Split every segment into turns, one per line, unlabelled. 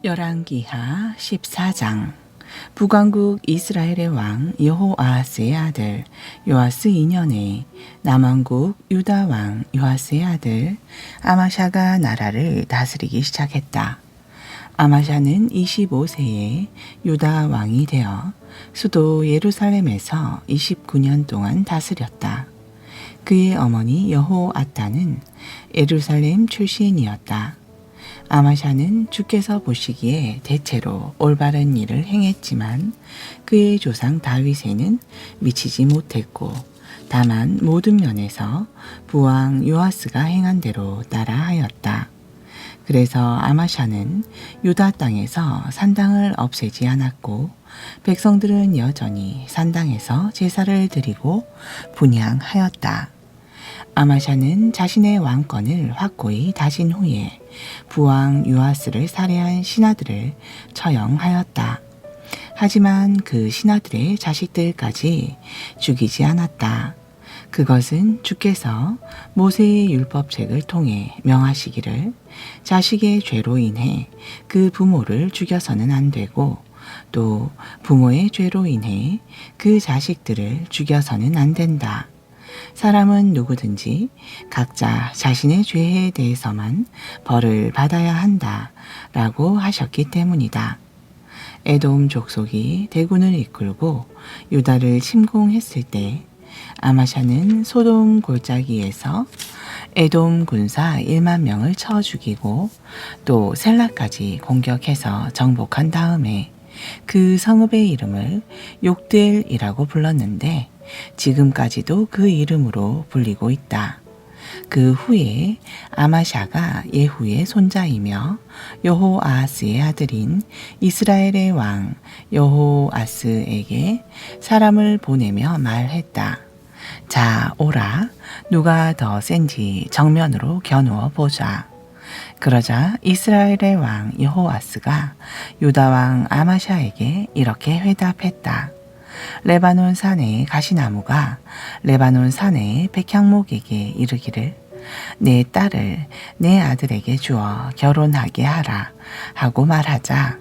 열왕기하 14장. 북왕국 이스라엘의 왕 여호아하스의 아들 요아스 2년에 남왕국 유다 왕 요아스의 아들 아마샤가 나라를 다스리기 시작했다. 아마샤는 25세에 유다 왕이 되어 수도 예루살렘에서 29년 동안 다스렸다. 그의 어머니 여호아따는 예루살렘 출신이었다. 아마샤는 주께서 보시기에 대체로 올바른 일을 행했지만 그의 조상 다윗에는 미치지 못했고 다만 모든 면에서 부왕 요아스가 행한 대로 따라하였다. 그래서 아마샤는 유다 땅에서 산당을 없애지 않았고 백성들은 여전히 산당에서 제사를 드리고 분향하였다. 아마샤는 자신의 왕권을 확고히 다진 후에 부왕 요아스를 살해한 신하들을 처형하였다. 하지만 그 신하들의 자식들까지 죽이지 않았다. 그것은 주께서 모세의 율법책을 통해 명하시기를 자식의 죄로 인해 그 부모를 죽여서는 안 되고 또 부모의 죄로 인해 그 자식들을 죽여서는 안 된다. 사람은 누구든지 각자 자신의 죄에 대해서만 벌을 받아야 한다 라고 하셨기 때문이다. 에돔 족속이 대군을 이끌고 유다를 침공했을 때 아마샤는 소돔 골짜기에서 에돔 군사 1만 명을 쳐 죽이고 또 셀라까지 공격해서 정복한 다음에 그 성읍의 이름을 욕들이라고 불렀는데 지금까지도 그 이름으로 불리고 있다. 그 후에 아마샤가 예후의 손자이며 여호아하스의 아들인 이스라엘의 왕 여호아스에게 사람을 보내며 말했다. 자, 오라. 누가 더 센지 정면으로 겨누어 보자. 그러자 이스라엘의 왕 여호아스가 유다 왕 아마샤에게 이렇게 회답했다. 레바논 산의 가시나무가 레바논 산의 백향목에게 이르기를 내 딸을 내 아들에게 주어 결혼하게 하라 하고 말하자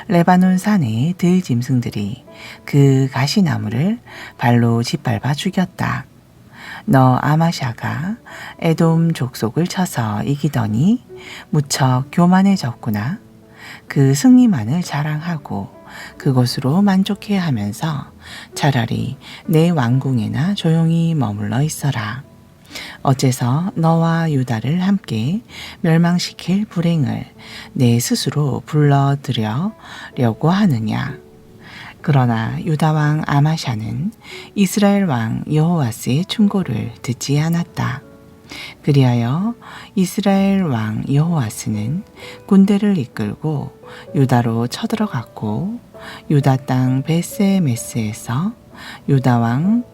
레바논 산의 들짐승들이 그 가시나무를 발로 짓밟아 죽였다. 너 아마샤가 에돔 족속을 쳐서 이기더니 무척 교만해졌구나. 그 승리만을 자랑하고 그것으로 만족해하면서 차라리 내 왕궁에나 조용히 머물러 있어라. 어째서 너와 유다를 함께 멸망시킬 불행을 내 스스로 불러들여려고 하느냐. 그러나 유다 왕 아마샤는 이스라엘 왕 여호아스의 충고를 듣지 않았다. 그리하여 이스라엘 왕 여호아스는 군대를 이끌고 유다로 쳐들어갔고 유다 땅 베스메스에서 유다 왕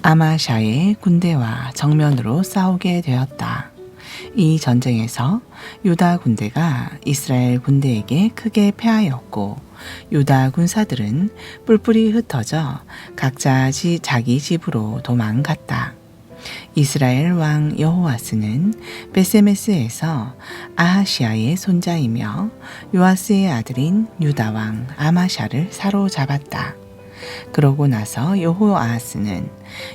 아마샤의 군대와 정면으로 싸우게 되었다. 이 전쟁에서 유다 군대가 이스라엘 군대에게 크게 패하였고 유다 군사들은 뿔뿔이 흩어져 각자 자기 집으로 도망갔다. 이스라엘 왕 여호아스는 베세메스에서 아하시아의 손자이며 요아스의 아들인 유다 왕 아마샤를 사로잡았다. 그러고 나서 여호아스는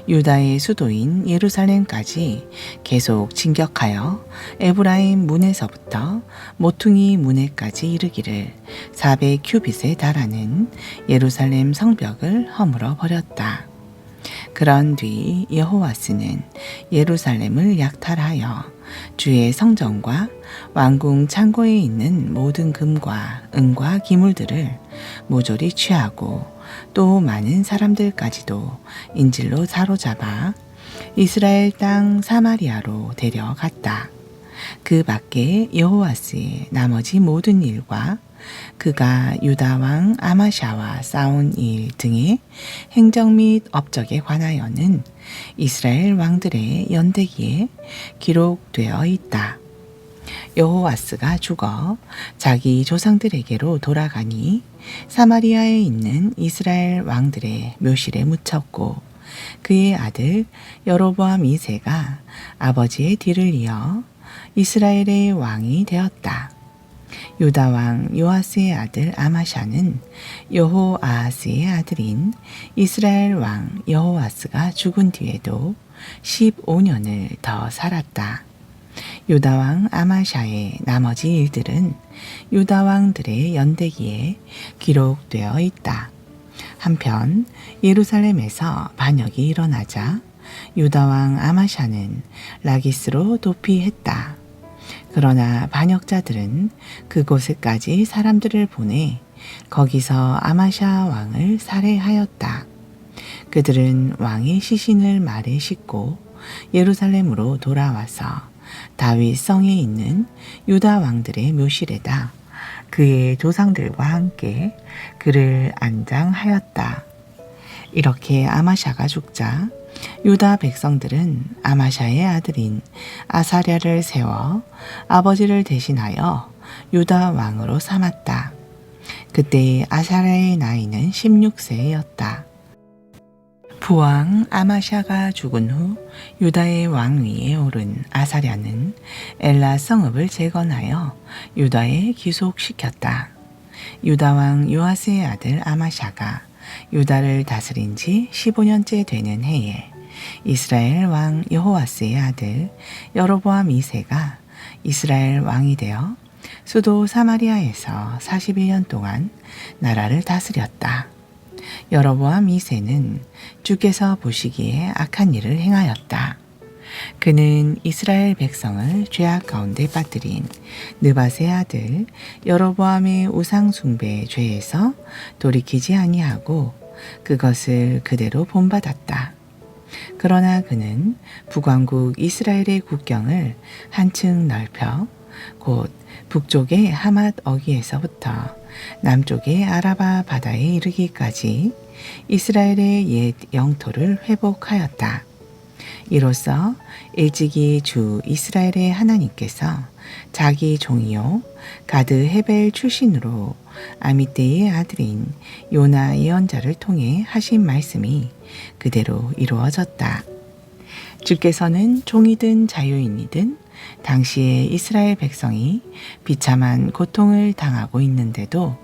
유다의 수도인 예루살렘까지 계속 진격하여 에브라임 문에서부터 모퉁이 문에까지 이르기를 400큐빗에 달하는 예루살렘 성벽을 허물어 버렸다. 그런 뒤 여호아스는 예루살렘을 약탈하여 주의 성전과 왕궁 창고에 있는 모든 금과 은과 기물들을 모조리 취하고 또 많은 사람들까지도 인질로 사로잡아 이스라엘 땅 사마리아로 데려갔다. 그 밖에 여호아스의 나머지 모든 일과 그가 유다 왕 아마샤와 싸운 일 등의 행정 및 업적에 관하여는 이스라엘 왕들의 연대기에 기록되어 있다. 여호아스가 죽어 자기 조상들에게로 돌아가니 사마리아에 있는 이스라엘 왕들의 묘실에 묻혔고 그의 아들 여로보암 2세가 아버지의 뒤를 이어 이스라엘의 왕이 되었다. 유다 왕 요아스의 아들 아마샤는 여호아하스의 아들인 이스라엘 왕 여호아스가 죽은 뒤에도 15년을 더 살았다. 유다 왕 아마샤의 나머지 일들은 유다 왕들의 연대기에 기록되어 있다. 한편 예루살렘에서 반역이 일어나자 유다 왕 아마샤는 라기스로 도피했다. 그러나 반역자들은 그곳에까지 사람들을 보내 거기서 아마샤 왕을 살해하였다. 그들은 왕의 시신을 말에 싣고 예루살렘으로 돌아와서 다윗 성에 있는 유다 왕들의 묘실에다 그의 조상들과 함께 그를 안장하였다. 이렇게 아마샤가 죽자 유다 백성들은 아마샤의 아들인 아사랴를 세워 아버지를 대신하여 유다 왕으로 삼았다. 그때 아사랴의 나이는 16세였다. 부왕 아마샤가 죽은 후 유다의 왕위에 오른 아사랴는 엘라 성읍을 재건하여 유다에 기속시켰다. 유다 왕 요아스의 아들 아마샤가 유다를 다스린 지 15년째 되는 해에 이스라엘 왕 여호아스의 아들 여로보암 2세가 이스라엘 왕이 되어 수도 사마리아에서 41년 동안 나라를 다스렸다. 여로보암 2세는 주께서 보시기에 악한 일을 행하였다. 그는 이스라엘 백성을 죄악 가운데 빠뜨린 느밧의 아들 여로보암의 우상 숭배 죄에서 돌이키지 아니하고 그것을 그대로 본받았다. 그러나 그는 북왕국 이스라엘의 국경을 한층 넓혀 곧 북쪽의 하맛 어귀에서부터 남쪽의 아라바 바다에 이르기까지 이스라엘의 옛 영토를 회복하였다. 이로써 일찍이 주 이스라엘의 하나님께서 자기 종이요 가드 헤벨 출신으로 아미떼의 아들인 요나 예언자를 통해 하신 말씀이 그대로 이루어졌다. 주께서는 종이든 자유인이든 당시에 이스라엘 백성이 비참한 고통을 당하고 있는데도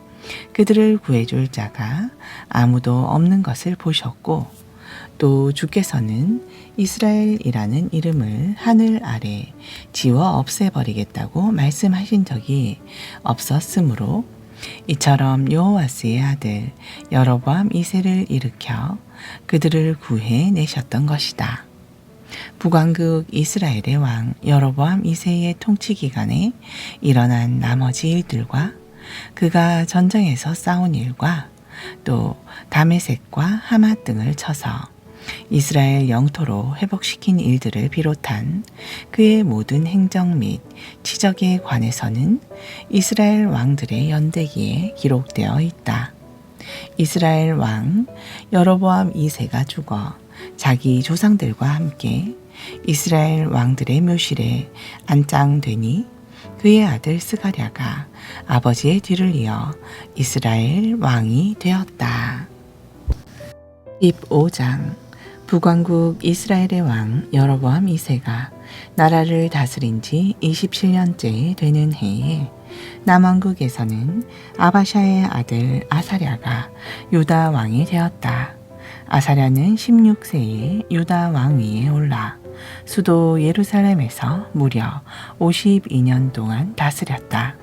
그들을 구해줄 자가 아무도 없는 것을 보셨고 또 주께서는 이스라엘이라는 이름을 하늘 아래 지워 없애버리겠다고 말씀하신 적이 없었으므로 이처럼 여호아스의 아들 여로보암 2세를 일으켜 그들을 구해내셨던 것이다. 북왕국 이스라엘의 왕 여로보암 2세의 통치 기간에 일어난 나머지 일들과 그가 전쟁에서 싸운 일과 또 다메섹과 하맛 등을 쳐서 이스라엘 영토로 회복시킨 일들을 비롯한 그의 모든 행정 및 치적에 관해서는 이스라엘 왕들의 연대기에 기록되어 있다. 이스라엘 왕 여로보암 2세가 죽어 자기 조상들과 함께 이스라엘 왕들의 묘실에 안장되니 그의 아들 스가랴가 아버지의 뒤를 이어 이스라엘 왕이 되었다. 15장 북왕국 이스라엘의 왕 여로보암 2세가 나라를 다스린 지 27년째 되는 해에 남왕국에서는 아바샤의 아들 아사랴가 유다 왕이 되었다. 아사랴는 16세에 유다 왕위에 올라 수도 예루살렘에서 무려 52년 동안 다스렸다.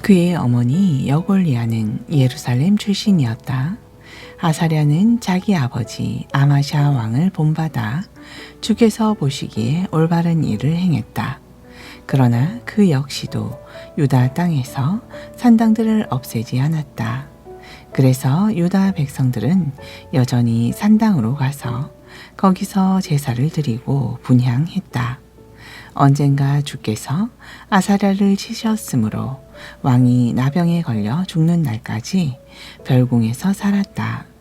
그의 어머니 여골리아는 예루살렘 출신이었다. 아사랴는 자기 아버지 아마샤 왕을 본받아 주께서 보시기에 올바른 일을 행했다. 그러나 그 역시도 유다 땅에서 산당들을 없애지 않았다. 그래서 유다 백성들은 여전히 산당으로 가서 거기서 제사를 드리고 분향했다. 언젠가 주께서 아사랴를 치셨으므로 왕이 나병에 걸려 죽는 날까지 별궁에서 살았다.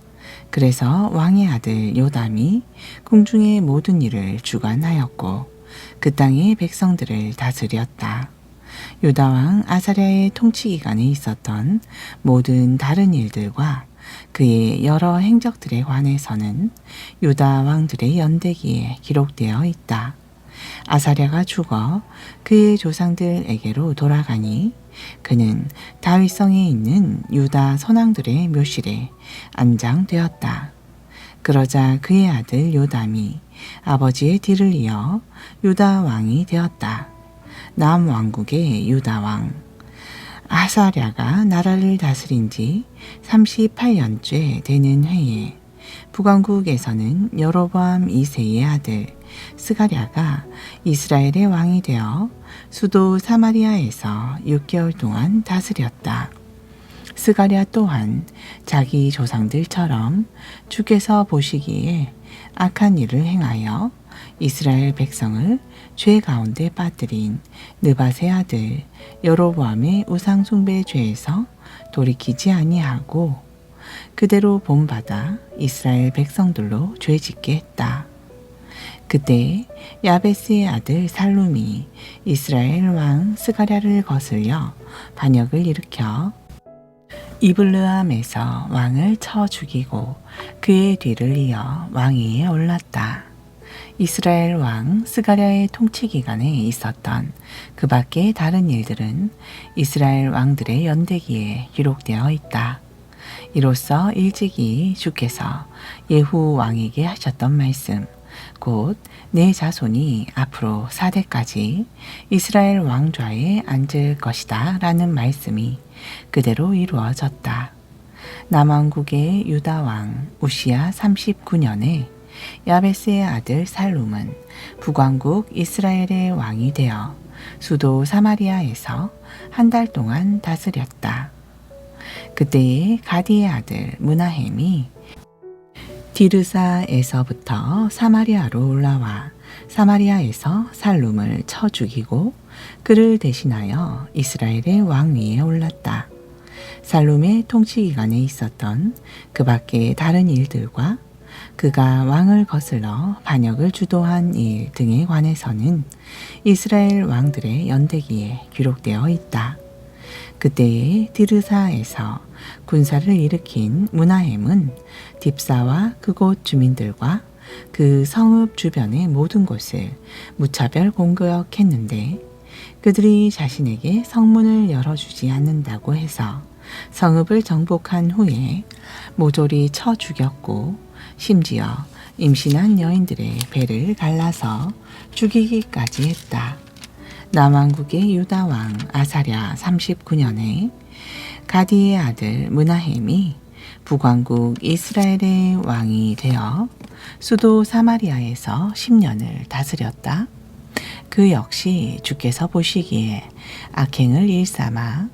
그래서 왕의 아들 요담이 궁중의 모든 일을 주관하였고 그 땅의 백성들을 다스렸다. 유다 왕 아사랴의 통치 기간에 있었던 모든 다른 일들과 그의 여러 행적들에 관해서는 유다 왕들의 연대기에 기록되어 있다. 아사랴가 죽어 그의 조상들에게로 돌아가니 그는 다윗성에 있는 유다 선왕들의 묘실에 안장되었다. 그러자 그의 아들 요담이 아버지의 뒤를 이어 유다 왕이 되었다. 남왕국의 유다 왕 아사랴가 나라를 다스린 지 38년째 되는 해에 북왕국에서는 여로보암 2세의 아들 스가랴가 이스라엘의 왕이 되어 수도 사마리아에서 6개월 동안 다스렸다. 스가랴 또한 자기 조상들처럼 주께서 보시기에 악한 일을 행하여 이스라엘 백성을 죄 가운데 빠뜨린 느밧의 아들 여로보암의 우상 숭배 죄에서 돌이키지 아니하고 그대로 본받아 이스라엘 백성들로 죄짓게 했다. 그때 야베스의 아들 살룸이 이스라엘 왕 스가랴를 거슬려 반역을 일으켜 이블르암에서 왕을 쳐 죽이고 그의 뒤를 이어 왕위에 올랐다. 이스라엘 왕 스가랴의 통치 기간에 있었던 그 밖의 다른 일들은 이스라엘 왕들의 연대기에 기록되어 있다. 이로써 일찍이 주께서 예후 왕에게 하셨던 말씀, 곧 내 자손이 앞으로 4대까지 이스라엘 왕좌에 앉을 것이다 라는 말씀이 그대로 이루어졌다. 남왕국의 유다 왕 우시야 39년에 야베스의 아들 살룸은 북왕국 이스라엘의 왕이 되어 수도 사마리아에서 한 달 동안 다스렸다. 그때에 가디의 아들 므나헴이 디르사에서부터 사마리아로 올라와 사마리아에서 살룸을 쳐 죽이고 그를 대신하여 이스라엘의 왕위에 올랐다. 살룸의 통치 기간에 있었던 그 밖의 다른 일들과 그가 왕을 거슬러 반역을 주도한 일 등에 관해서는 이스라엘 왕들의 연대기에 기록되어 있다. 그때에 디르사에서 군사를 일으킨 므나헴은 딥사와 그곳 주민들과 그 성읍 주변의 모든 곳을 무차별 공격했는데 그들이 자신에게 성문을 열어주지 않는다고 해서 성읍을 정복한 후에 모조리 쳐 죽였고 심지어 임신한 여인들의 배를 갈라서 죽이기까지 했다. 남왕국의 유다 왕 아사랴 39년에 가디의 아들 므나헴이 북왕국 이스라엘의 왕이 되어 수도 사마리아에서 10년을 다스렸다. 그 역시 주께서 보시기에 악행을 일삼아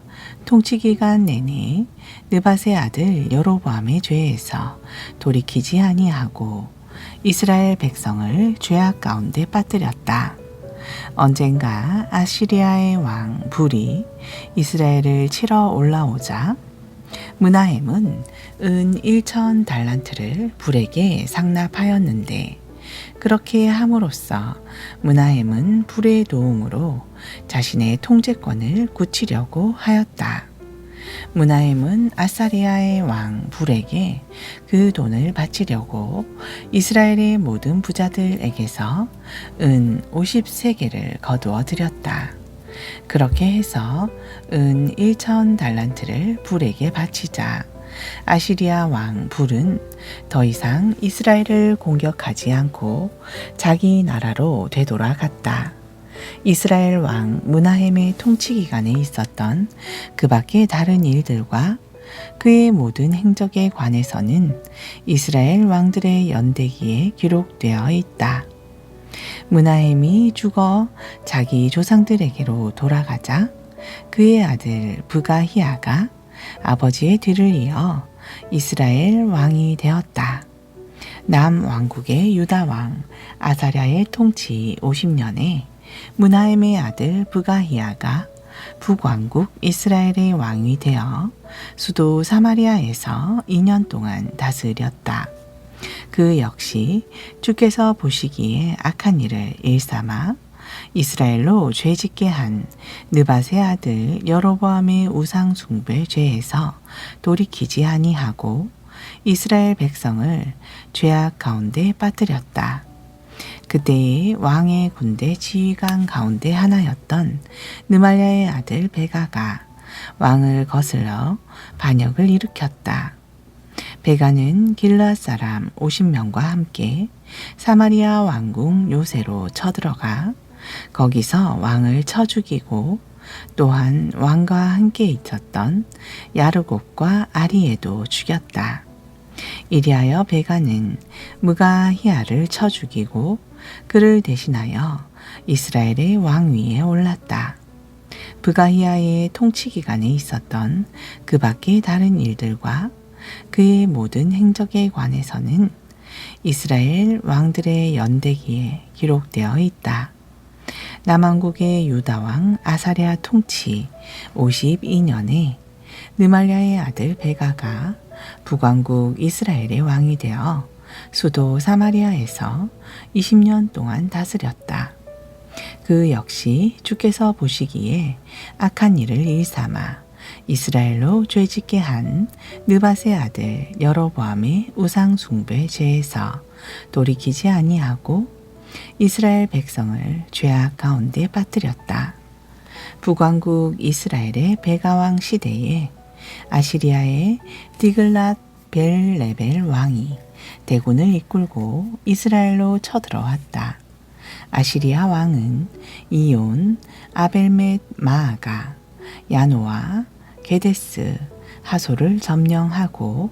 통치기간 내내 느밧의 아들 여로보암의 죄에서 돌이키지 아니하고 이스라엘 백성을 죄악 가운데 빠뜨렸다. 언젠가 아시리아의 왕 불이 이스라엘을 치러 올라오자 므나헴은 은 1천 달란트를 불에게 상납하였는데 그렇게 함으로써 므나헴은 불의 도움으로 자신의 통제권을 굳히려고 하였다. 므나헴은 아사리아의 왕 불에게 그 돈을 바치려고 이스라엘의 모든 부자들에게서 은 50세겔을 거두어 드렸다. 그렇게 해서 은 1천 달란트를 불에게 바치자 아시리아 왕 불은 더 이상 이스라엘을 공격하지 않고 자기 나라로 되돌아갔다. 이스라엘 왕 므나헴의 통치 기간에 있었던 그 밖의 다른 일들과 그의 모든 행적에 관해서는 이스라엘 왕들의 연대기에 기록되어 있다. 므나헴이 죽어 자기 조상들에게로 돌아가자 그의 아들 브가히아가 아버지의 뒤를 이어 이스라엘 왕이 되었다. 남왕국의 유다 왕 아사랴의 통치 50년에 므나헴의 아들 브가히아가 북왕국 이스라엘의 왕이 되어 수도 사마리아에서 2년 동안 다스렸다. 그 역시 주께서 보시기에 악한 일을 일삼아 이스라엘로 죄짓게 한 느밧의 아들 여로보암의 우상 숭배 죄에서 돌이키지 아니하고 이스라엘 백성을 죄악 가운데 빠뜨렸다. 그때의 왕의 군대 지휘관 가운데 하나였던 느말랴의 아들 베가가 왕을 거슬러 반역을 일으켰다. 베가는 길르앗 사람 50명과 함께 사마리아 왕궁 요새로 쳐들어가 거기서 왕을 쳐 죽이고 또한 왕과 함께 있었던 야르곡과 아리에도 죽였다. 이리하여 베가는 무가히야를 쳐 죽이고 그를 대신하여 이스라엘의 왕위에 올랐다. 무가히야의 통치 기간에 있었던 그 밖의 다른 일들과 그의 모든 행적에 관해서는 이스라엘 왕들의 연대기에 기록되어 있다. 남왕국의 유다왕 아사랴 통치 52년에 느말랴의 아들 베가가 북왕국 이스라엘의 왕이 되어 수도 사마리아에서 20년 동안 다스렸다. 그 역시 주께서 보시기에 악한 일을 일삼아 이스라엘로 죄짓게 한 느밧의 아들 여로보암의 우상 숭배 죄에서 돌이키지 아니하고 이스라엘 백성을 죄악 가운데 빠뜨렸다. 북왕국 이스라엘의 베가왕 시대에 아시리아의 디글랏 벨레벨 왕이 대군을 이끌고 이스라엘로 쳐들어왔다. 아시리아 왕은 이온, 아벨멧 마아가, 야노아, 게데스, 하소를 점령하고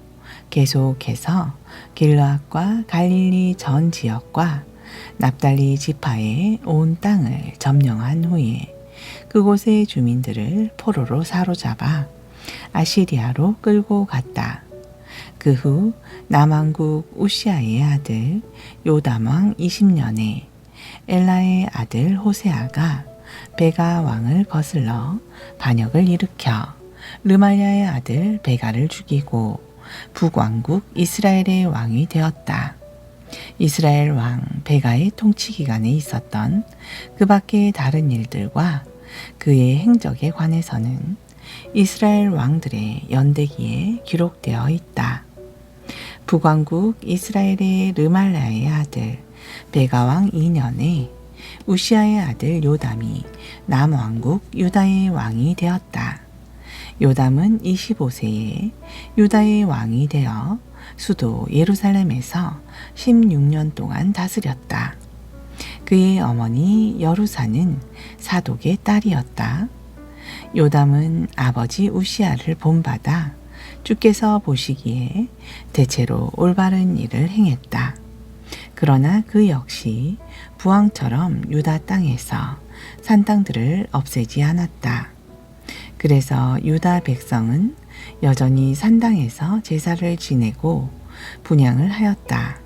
계속해서 길르앗과 갈릴리 전 지역과 납달리 지파의 온 땅을 점령한 후에 그곳의 주민들을 포로로 사로잡아 아시리아로 끌고 갔다. 그 후 남왕국 우시아의 아들 요담왕 20년에 엘라의 아들 호세아가 베가 왕을 거슬러 반역을 일으켜 르말랴의 아들 베가를 죽이고 북왕국 이스라엘의 왕이 되었다. 이스라엘 왕 베가의 통치 기간에 있었던 그 밖의 다른 일들과 그의 행적에 관해서는 이스라엘 왕들의 연대기에 기록되어 있다. 북왕국 이스라엘의 르말랴의 아들 베가왕 2년에 우시아의 아들 요담이 남왕국 유다의 왕이 되었다. 요담은 25세에 유다의 왕이 되어 수도 예루살렘에서 16년 동안 다스렸다. 그의 어머니 여루사는 사독의 딸이었다. 요담은 아버지 우시아를 본받아 주께서 보시기에 대체로 올바른 일을 행했다. 그러나 그 역시 부왕처럼 유다 땅에서 산 땅들을 없애지 않았다. 그래서 유다 백성은 여전히 산 땅에서 제사를 지내고 분향을 하였다.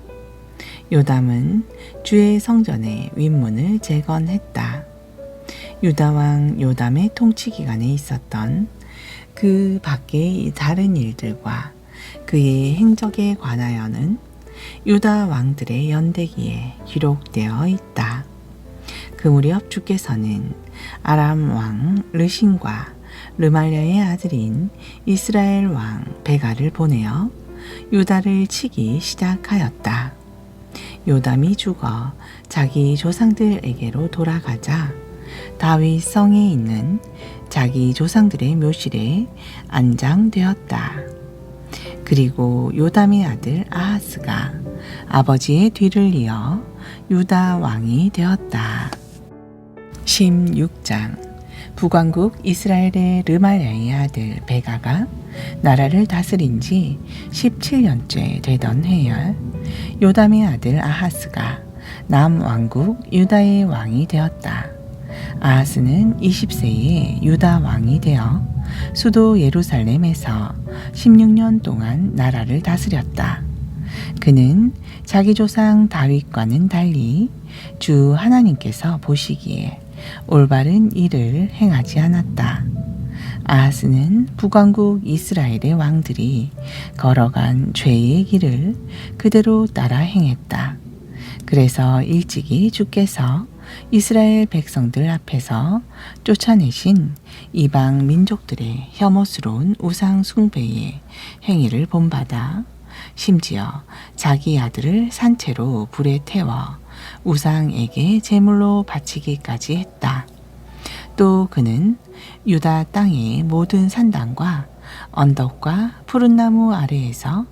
요담은 주의 성전의 윗문을 재건했다. 유다왕 요담의 통치 기간에 있었던 그 밖의 다른 일들과 그의 행적에 관하여는 유다 왕들의 연대기에 기록되어 있다. 그 무렵 주께서는 아람 왕 르신과 르말랴의 아들인 이스라엘 왕 베가를 보내어 유다를 치기 시작하였다. 요담이 죽어 자기 조상들에게로 돌아가자 다윗 성에 있는 자기 조상들의 묘실에 안장되었다. 그리고 요담의 아들 아하스가 아버지의 뒤를 이어 유다 왕이 되었다. 16장 북왕국 이스라엘의 르말랴의 아들 베가가 나라를 다스린 지 17년째 되던 해열 요담의 아들 아하스가 남왕국 유다의 왕이 되었다. 아하스는 20세에 유다 왕이 되어 수도 예루살렘에서 16년 동안 나라를 다스렸다. 그는 자기 조상 다윗과는 달리 주 하나님께서 보시기에 올바른 일을 행하지 않았다. 아하스는 북왕국 이스라엘의 왕들이 걸어간 죄의 길을 그대로 따라 행했다. 그래서 일찍이 주께서 이스라엘 백성들 앞에서 쫓아내신 이방 민족들의 혐오스러운 우상 숭배의 행위를 본받아 심지어 자기 아들을 산채로 불에 태워 우상에게 제물로 바치기까지 했다. 또 그는 유다 땅의 모든 산당과 언덕과 푸른 나무 아래에서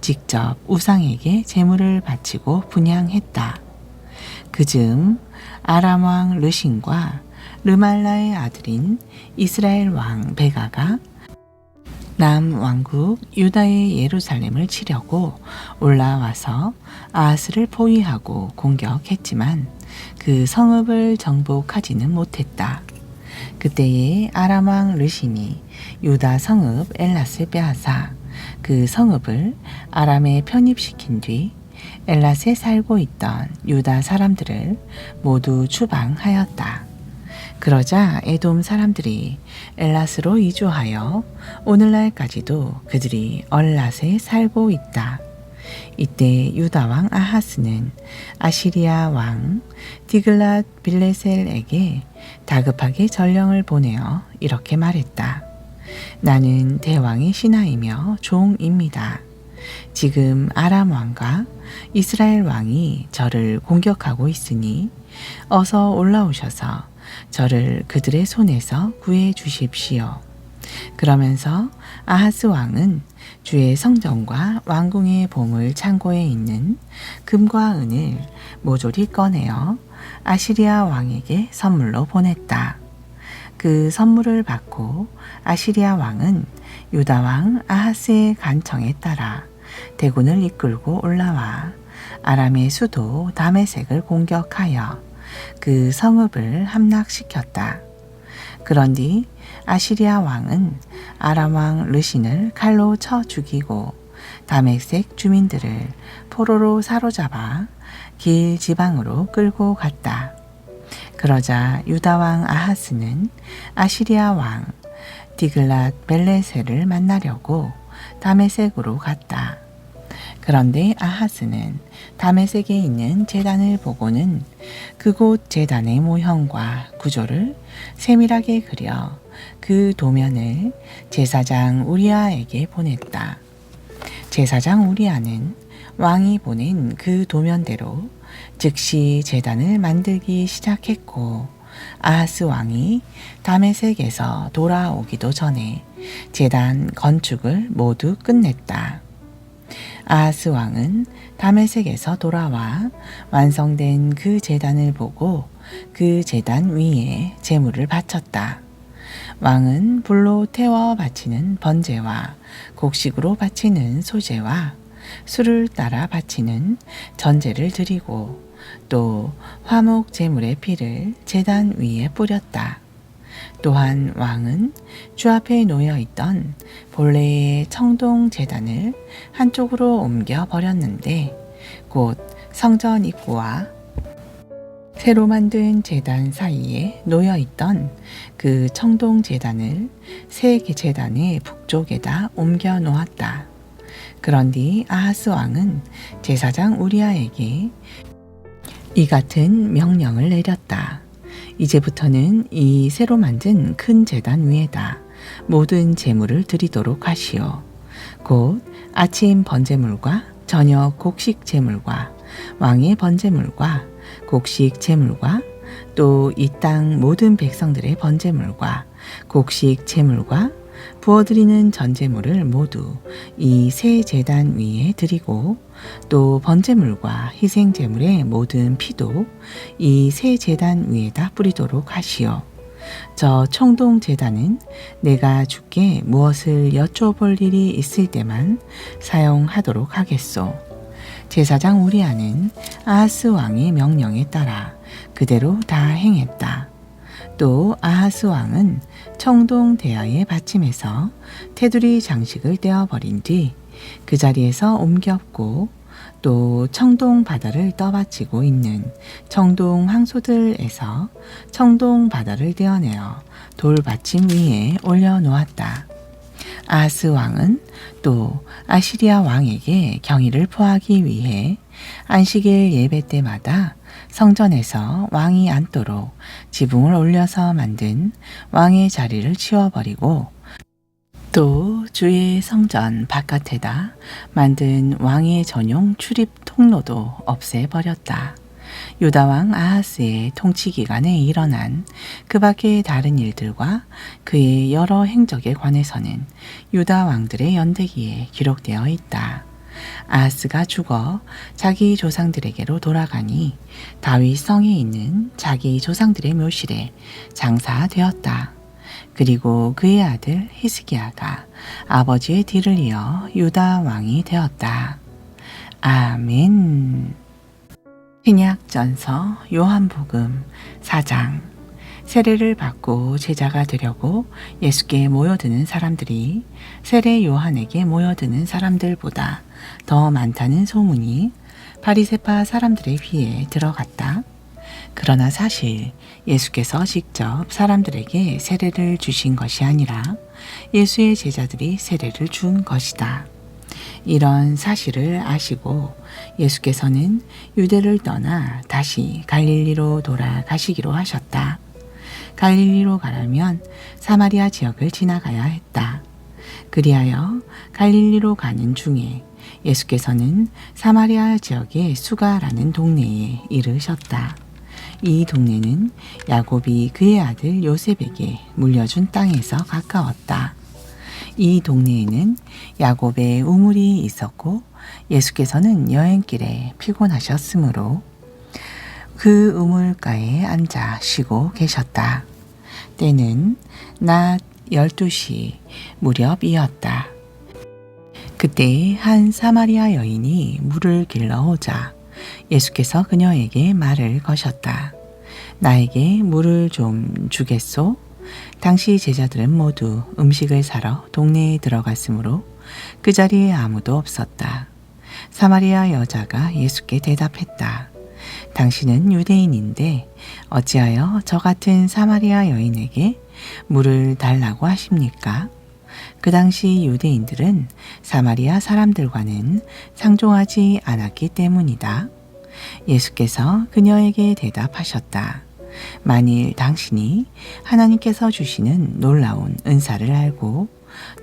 직접 우상에게 제물을 바치고 분향했다. 그즈음 아람 왕 르신과 르말라의 아들인 이스라엘 왕 베가가 남왕국 유다의 예루살렘을 치려고 올라와서 아하스를 포위하고 공격했지만 그 성읍을 정복하지는 못했다. 그때에 아람 왕 르신이 유다 성읍 엘랏을 빼앗아 그 성읍을 아람에 편입시킨 뒤 엘랏에 살고 있던 유다 사람들을 모두 추방하였다. 그러자 에돔 사람들이 엘랏으로 이주하여 오늘날까지도 그들이 얼랏에 살고 있다. 이때 유다 왕 아하스는 아시리아 왕 디글랏 빌레셀에게 다급하게 전령을 보내어 이렇게 말했다. 나는 대왕의 신하이며 종입니다. 지금 아람 왕과 이스라엘 왕이 저를 공격하고 있으니 어서 올라오셔서 저를 그들의 손에서 구해 주십시오. 그러면서 아하스 왕은 주의 성전과 왕궁의 보물 창고에 있는 금과 은을 모조리 꺼내어 아시리아 왕에게 선물로 보냈다. 그 선물을 받고 아시리아 왕은 유다 왕 아하스의 간청에 따라 대군을 이끌고 올라와 아람의 수도 다메섹을 공격하여 그 성읍을 함락시켰다. 그런 뒤 아시리아 왕은 아람 왕 르신을 칼로 쳐 죽이고 다메섹 주민들을 포로로 사로잡아 길 지방으로 끌고 갔다. 그러자 유다 왕 아하스는 아시리아 왕 디글랏 벨레셀을 만나려고 다메섹으로 갔다. 그런데 아하스는 다메섹에 있는 제단을 보고는 그곳 제단의 모형과 구조를 세밀하게 그려 그 도면을 제사장 우리아에게 보냈다. 제사장 우리아는 왕이 보낸 그 도면대로 즉시 제단을 만들기 시작했고 아하스 왕이 다메섹에서 돌아오기도 전에 제단 건축을 모두 끝냈다. 아하스 왕은 다메섹에서 돌아와 완성된 그 제단을 보고 그 제단 위에 제물을 바쳤다. 왕은 불로 태워 바치는 번제와 곡식으로 바치는 소제와 술을 따라 바치는 전제를 드리고 또 화목 제물의 피를 제단 위에 뿌렸다. 또한 왕은 주 앞에 놓여 있던 본래의 청동 제단을 한쪽으로 옮겨 버렸는데 곧 성전 입구와 새로 만든 제단 사이에 놓여 있던 그 청동 제단을 새 제단의 북쪽에다 옮겨 놓았다. 그런 뒤 아하스 왕은 제사장 우리아에게 이 같은 명령을 내렸다. 이제부터는 이 새로 만든 큰 제단 위에다 모든 제물을 드리도록 하시오. 곧 아침 번제물과 저녁 곡식 제물과 왕의 번제물과 곡식 제물과 또 이 땅 모든 백성들의 번제물과 곡식 제물과 부어드리는 전제물을 모두 이 새 제단 위에 드리고 또 번제물과 희생제물의 모든 피도 이 새 제단 위에다 뿌리도록 하시오. 저 청동 제단은 내가 주께 무엇을 여쭤볼 일이 있을 때만 사용하도록 하겠소. 제사장 우리아는 아하스 왕의 명령에 따라 그대로 다 행했다. 또 아하스 왕은 청동 대야의 받침에서 테두리 장식을 떼어버린 뒤 그 자리에서 옮겼고 또 청동 바다를 떠받치고 있는 청동 황소들에서 청동 바다를 떼어내어 돌 받침 위에 올려놓았다. 아하스 왕은 또 아시리아 왕에게 경의를 표하기 위해 안식일 예배 때마다 성전에서 왕이 앉도록 지붕을 올려서 만든 왕의 자리를 치워버리고 또 주의 성전 바깥에다 만든 왕의 전용 출입 통로도 없애버렸다. 유다 왕 아하스의 통치 기간에 일어난 그 밖의 다른 일들과 그의 여러 행적에 관해서는 유다 왕들의 연대기에 기록되어 있다. 아하스가 죽어 자기 조상들에게로 돌아가니 다윗 성에 있는 자기 조상들의 묘실에 장사되었다. 그리고 그의 아들 히스기야가 아버지의 뒤를 이어 유다 왕이 되었다. 아멘. 신약전서 요한복음 4장. 세례를 받고 제자가 되려고 예수께 모여드는 사람들이 세례 요한에게 모여드는 사람들보다 더 많다는 소문이 바리새파 사람들의 귀에 들어갔다. 그러나 사실 예수께서 직접 사람들에게 세례를 주신 것이 아니라 예수의 제자들이 세례를 준 것이다. 이런 사실을 아시고 예수께서는 유대를 떠나 다시 갈릴리로 돌아가시기로 하셨다. 갈릴리로 가려면 사마리아 지역을 지나가야 했다. 그리하여 갈릴리로 가는 중에 예수께서는 사마리아 지역의 수가라는 동네에 이르셨다. 이 동네는 야곱이 그의 아들 요셉에게 물려준 땅에서 가까웠다. 이 동네에는 야곱의 우물이 있었고 예수께서는 여행길에 피곤하셨으므로 그 우물가에 앉아 쉬고 계셨다. 때는 낮 12시 무렵이었다. 그때 한 사마리아 여인이 물을 길러 오자 예수께서 그녀에게 말을 거셨다. 나에게 물을 좀 주겠소? 당시 제자들은 모두 음식을 사러 동네에 들어갔으므로 그 자리에 아무도 없었다. 사마리아 여자가 예수께 대답했다. 당신은 유대인인데 어찌하여 저 같은 사마리아 여인에게 물을 달라고 하십니까? 그 당시 유대인들은 사마리아 사람들과는 상종하지 않았기 때문이다. 예수께서 그녀에게 대답하셨다. 만일 당신이 하나님께서 주시는 놀라운 은사를 알고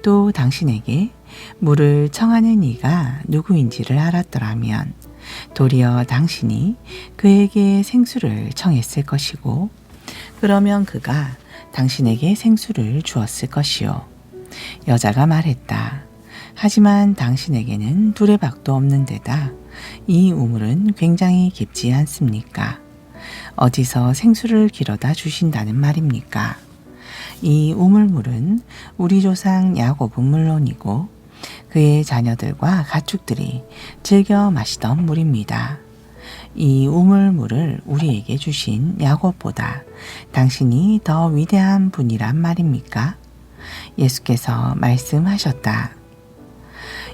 또 당신에게 물을 청하는 이가 누구인지를 알았더라면 도리어 당신이 그에게 생수를 청했을 것이고 그러면 그가 당신에게 생수를 주었을 것이요. 여자가 말했다. 하지만 당신에게는 두레박도 없는 데다 이 우물은 굉장히 깊지 않습니까? 어디서 생수를 길어다 주신다는 말입니까? 이 우물물은 우리 조상 야곱은 물론이고 그의 자녀들과 가축들이 즐겨 마시던 물입니다. 이 우물물을 우리에게 주신 야곱보다 당신이 더 위대한 분이란 말입니까? 예수께서 말씀하셨다.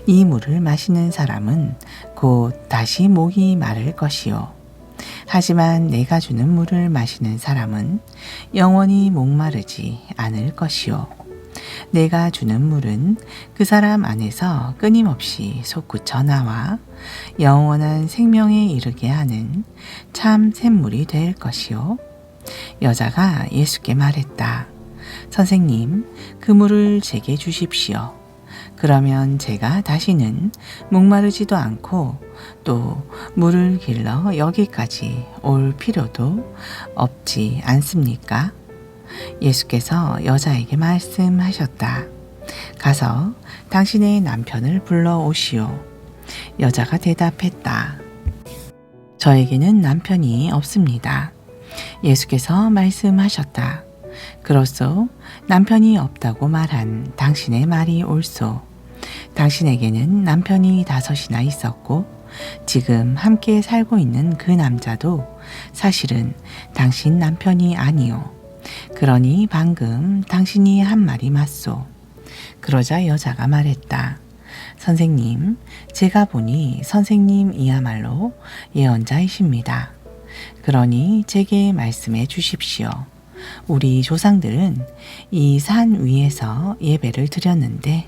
이 물을 마시는 사람은 곧 다시 목이 마를 것이요. 하지만 내가 주는 물을 마시는 사람은 영원히 목마르지 않을 것이요. 내가 주는 물은 그 사람 안에서 끊임없이 솟구쳐 나와 영원한 생명에 이르게 하는 참 샘물이 될 것이요. 여자가 예수께 말했다. 선생님, 그 물을 제게 주십시오. 그러면 제가 다시는 목마르지도 않고 또 물을 길러 여기까지 올 필요도 없지 않습니까? 예수께서 여자에게 말씀하셨다. 가서 당신의 남편을 불러오시오. 여자가 대답했다. 저에게는 남편이 없습니다. 예수께서 말씀하셨다. 그로써 남편이 없다고 말한 당신의 말이 옳소. 당신에게는 남편이 5이나 있었고 지금 함께 살고 있는 그 남자도 사실은 당신 남편이 아니오. 그러니 방금 당신이 한 말이 맞소. 그러자 여자가 말했다. 선생님, 제가 보니 선생님이야말로 예언자이십니다. 그러니 제게 말씀해 주십시오. 우리 조상들은 이 산 위에서 예배를 드렸는데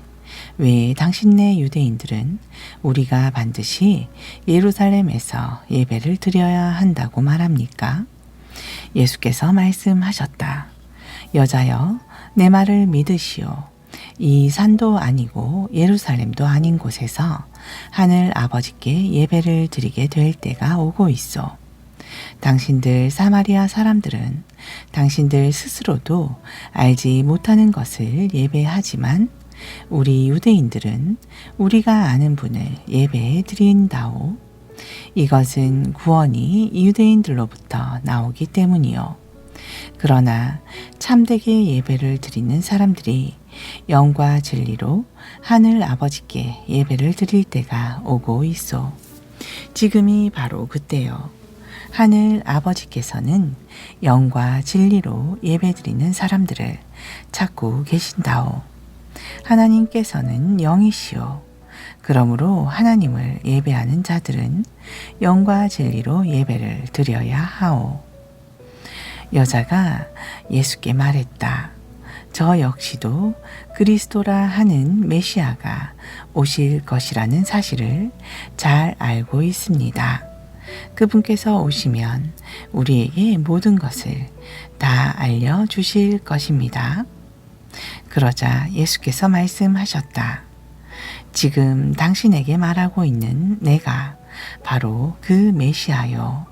왜 당신네 유대인들은 우리가 반드시 예루살렘에서 예배를 드려야 한다고 말합니까? 예수께서 말씀하셨다. 여자여, 내 말을 믿으시오. 이 산도 아니고 예루살렘도 아닌 곳에서 하늘 아버지께 예배를 드리게 될 때가 오고 있소. 당신들 사마리아 사람들은 당신들 스스로도 알지 못하는 것을 예배하지만 우리 유대인들은 우리가 아는 분을 예배해 드린다오. 이것은 구원이 유대인들로부터 나오기 때문이요. 그러나 참되게 예배를 드리는 사람들이 영과 진리로 하늘 아버지께 예배를 드릴 때가 오고 있소. 지금이 바로 그때요. 하늘 아버지께서는 영과 진리로 예배드리는 사람들을 찾고 계신다오. 하나님께서는 영이시오. 그러므로 하나님을 예배하는 자들은 영과 진리로 예배를 드려야 하오. 여자가 예수께 말했다. 저 역시도 그리스도라 하는 메시아가 오실 것이라는 사실을 잘 알고 있습니다. 그분께서 오시면 우리에게 모든 것을 다 알려주실 것입니다. 그러자 예수께서 말씀하셨다. 지금 당신에게 말하고 있는 내가 바로 그 메시아요.